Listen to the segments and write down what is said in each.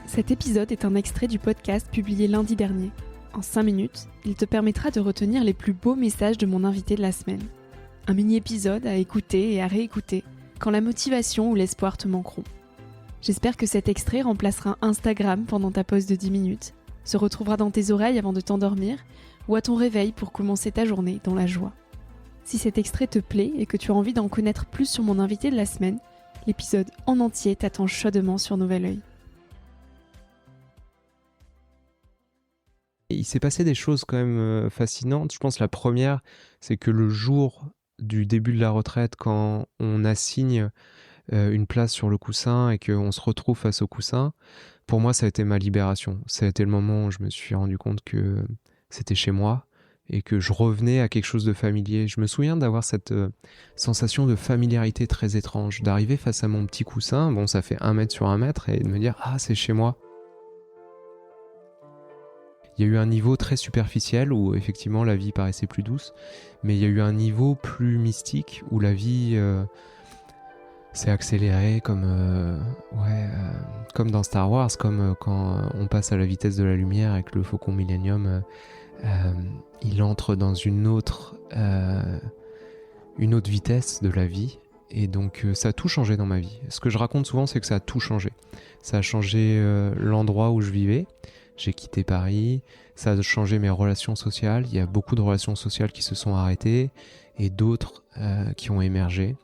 Cet épisode est un extrait du podcast publié lundi dernier. En 5 minutes, il te permettra de retenir les plus beaux messages de mon invité de la semaine. Un mini-épisode à écouter et à réécouter quand la motivation ou l'espoir te manqueront. J'espère que cet extrait remplacera Instagram pendant ta pause de 10 minutes, se retrouvera dans tes oreilles avant de t'endormir ou à ton réveil pour commencer ta journée dans la joie. Si cet extrait te plaît et que tu as envie d'en connaître plus sur mon invité de la semaine, l'épisode en entier t'attend chaudement sur Nouvel Oeil. Il s'est passé des choses quand même fascinantes. Je pense que la première, c'est que le jour du début de la retraite, quand on assigne une place sur le coussin et qu'on se retrouve face au coussin, pour moi, ça a été ma libération. Ça a été le moment où je me suis rendu compte que c'était chez moi et que je revenais à quelque chose de familier. Je me souviens d'avoir cette sensation de familiarité très étrange, d'arriver face à mon petit coussin, bon, ça fait 1 mètre sur 1 mètre, et de me dire « Ah, c'est chez moi ». Il y a eu un niveau très superficiel où effectivement la vie paraissait plus douce, mais il y a eu un niveau plus mystique où la vie s'est accélérée comme dans Star Wars, comme quand on passe à la vitesse de la lumière et que le Faucon Millenium il entre dans une autre vitesse de la vie. Et donc ça a tout changé dans ma vie. Ce que je raconte souvent, c'est que ça a tout changé. Ça a changé l'endroit où je vivais. J'ai quitté Paris, ça a changé mes relations sociales. Il y a beaucoup de relations sociales qui se sont arrêtées et d'autres qui ont émergé.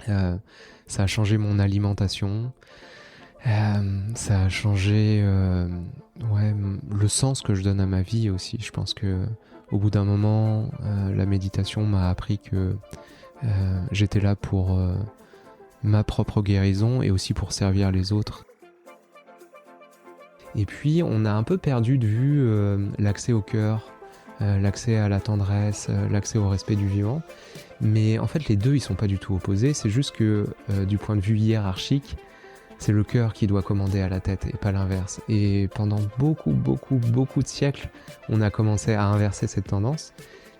Ça a changé mon alimentation. Ça a changé le sens que je donne à ma vie aussi. Je pense que au bout d'un moment, la méditation m'a appris que j'étais là pour ma propre guérison et aussi pour servir les autres. Et puis, on a un peu perdu de vue l'accès au cœur, l'accès à la tendresse, l'accès au respect du vivant. Mais en fait, les deux, ils sont pas du tout opposés. C'est juste que, du point de vue hiérarchique, c'est le cœur qui doit commander à la tête et pas l'inverse. Et pendant beaucoup de siècles, on a commencé à inverser cette tendance.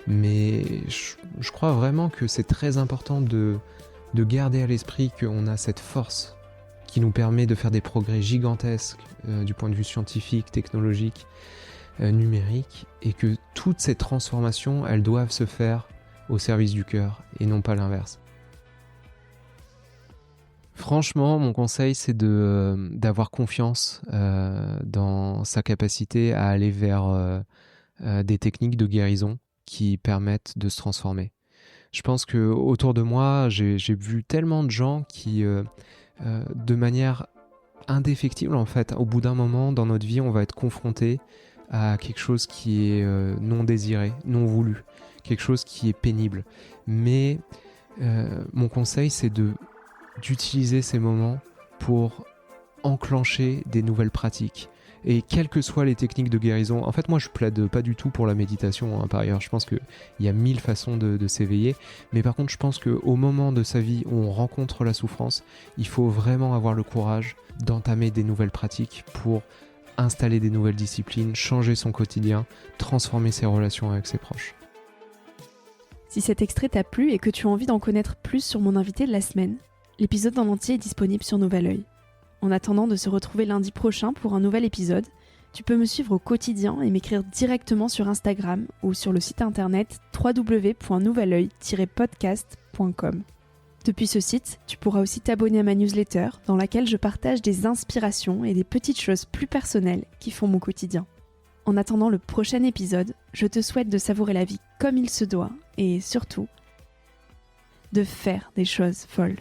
Mais je crois vraiment que c'est très important de garder à l'esprit qu'on a cette force qui nous permet de faire des progrès gigantesques du point de vue scientifique, technologique, numérique, et que toutes ces transformations, elles doivent se faire au service du cœur et non pas l'inverse. Franchement, mon conseil, c'est d'avoir confiance dans sa capacité à aller vers des techniques de guérison qui permettent de se transformer. Je pense que autour de moi, j'ai vu tellement de gens qui, de manière indéfectible en fait, au bout d'un moment dans notre vie, on va être confronté à quelque chose qui est non désiré, non voulu, quelque chose qui est pénible. Mais mon conseil, c'est d'utiliser ces moments pour enclencher des nouvelles pratiques. Et quelles que soient les techniques de guérison, en fait moi je plaide pas du tout pour la méditation, par ailleurs je pense qu'il y a 1000 façons de s'éveiller, mais par contre je pense qu'au moment de sa vie où on rencontre la souffrance, il faut vraiment avoir le courage d'entamer des nouvelles pratiques pour installer des nouvelles disciplines, changer son quotidien, transformer ses relations avec ses proches. Si cet extrait t'a plu et que tu as envie d'en connaître plus sur mon invité de la semaine, l'épisode en entier est disponible sur Nouvel Oeil. En attendant de se retrouver lundi prochain pour un nouvel épisode, tu peux me suivre au quotidien et m'écrire directement sur Instagram ou sur le site internet www.nouveloeil-podcast.com. Depuis ce site, tu pourras aussi t'abonner à ma newsletter dans laquelle je partage des inspirations et des petites choses plus personnelles qui font mon quotidien. En attendant le prochain épisode, je te souhaite de savourer la vie comme il se doit et surtout, de faire des choses folles.